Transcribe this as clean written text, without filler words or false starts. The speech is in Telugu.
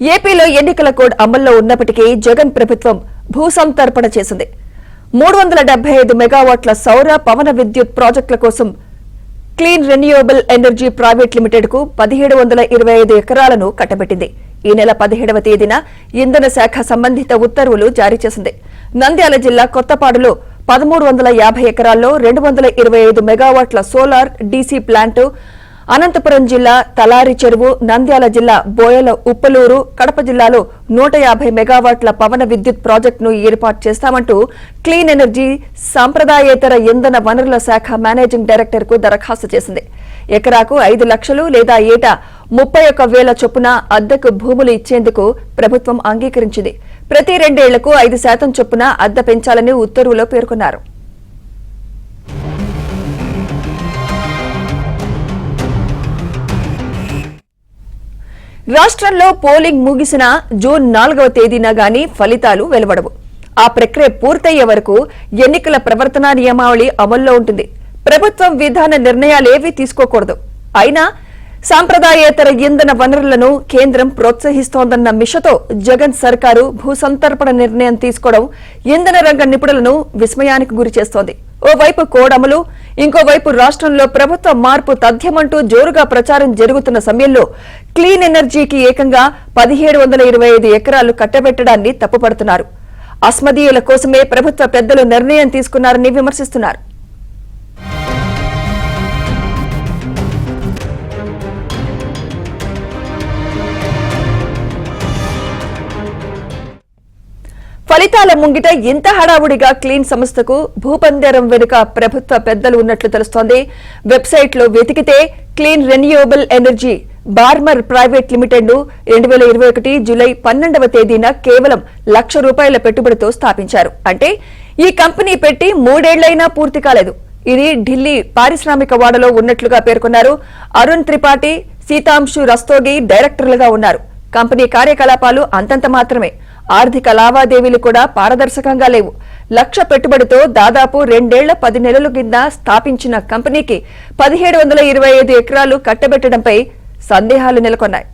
ఏపీలో ఎన్నికల కోడ్ అమల్లో ఉన్నప్పటికీ జగన్ ప్రభుత్వం భూసంతర్పణ చేసింది. 375 మెగావాట్ల సౌర పవన విద్యుత్ ప్రాజెక్టుల కోసం clean renewable energy private limited కు 1725 ఎకరాలను కట్టబెట్టింది. ఈ నెల 17వ తేదీన ఇంధన శాఖ సంబంధిత ఉత్తర్వులు జారీ చేసింది. నంద్యాల జిల్లా కొత్తపాడులో 1350 ఎకరాల్లో 225 మెగావాట్ల సోలార్ డీసీ ప్లాంటు, అనంతపురం జిల్లా తలారి చెరువు, నంద్యాల జిల్లా బోయల ఉప్పలూరు, కడప జిల్లాలో 150 మెగావాట్ల పవన విద్యుత్ ప్రాజెక్టును ఏర్పాటు చేస్తామంటూ క్లీన్ ఎనర్జీ సాంప్రదాయేతర ఇంధన వనరుల శాఖ మేనేజింగ్ డైరెక్టర్ కు దరఖాస్తు చేసింది. ఎకరాకు 5 లక్షలు లేదా ఏటా 31,000 చొప్పున అద్దెకు భూములు ఇచ్చేందుకు ప్రభుత్వం అంగీకరించింది. ప్రతి 2 ఏళ్లకు 5% చొప్పున అద్దె పెంచాలని ఉత్తర్వులో పేర్కొన్నారు. రాష్ట్రంలో పోలింగ్ ముగిసిన జూన్ 4వ తేదీన గానీ ఫలితాలు వెలువడవు. ఆ ప్రక్రియ పూర్తయ్యే వరకు ఎన్నికల ప్రవర్తనా నియమావళి అమల్లో ఉంటుంది. ప్రభుత్వం విధాన నిర్ణయాలేవీ తీసుకోకూడదు. అయినా సాంప్రదాయేతర ఇంధన వనరులను కేంద్రం ప్రోత్సహిస్తోందన్న మిషతో జగన్ సర్కారు భూసంతర్పణ నిర్ణయం తీసుకోవడం ఇంధన రంగ నిపుణులను విస్మయానికి గురిచేస్తోంది. ఓవైపు కోడ్ అమలు, ఇంకోవైపు రాష్ట్రంలో ప్రభుత్వ మార్పు తథ్యమంటూ జోరుగా ప్రచారం జరుగుతున్న సమయంలో క్లీన్ ఎనర్జీకి ఏకంగా 1725 ఎకరాలు కట్టబెట్టడాన్ని తప్పుపడుతున్నారు. అస్మదీయుల కోసమే ప్రభుత్వ పెద్దలు నిర్ణయం తీసుకున్నారని విమర్శిస్తున్నారు. ఫలితాల ముంగిట ఇంత హడావుడిగా క్లీన్ సంస్థకు భూపందేరం వెనుక ప్రభుత్వ పెద్దలు ఉన్నట్లు తెలుస్తోంది. వెబ్సైట్లో వెతికితే clean renewable energy Barmer private limited ను 2021 జూలై 12వ తేదీన కేవలం ₹1,00,000 పెట్టుబడితో స్థాపించారు. అంటే ఈ కంపెనీ పెట్టి 3 ఏళ్లైనా పూర్తి కాలేదు. ఇది ఢిల్లీ పారిశ్రామిక వాడలో ఉన్నట్లుగా పేర్కొన్నారు. అరుణ్ త్రిపాఠి, సీతాంశు రస్తోగి డైరెక్టర్లుగా ఉన్నారు. కంపెనీ కార్యకలాపాలు అంతంత మాత్రమే. ఆర్థిక లావాదేవీలు కూడా పారదర్శకంగా లేవు. లక్ష పెట్టుబడితో దాదాపు 2 ఏళ్ల 10 నెలల కింద స్థాపించిన కంపెనీకి 1725 ఎకరాలు కట్టబెట్టడంపై సందేహాలు నెలకొన్నాయి.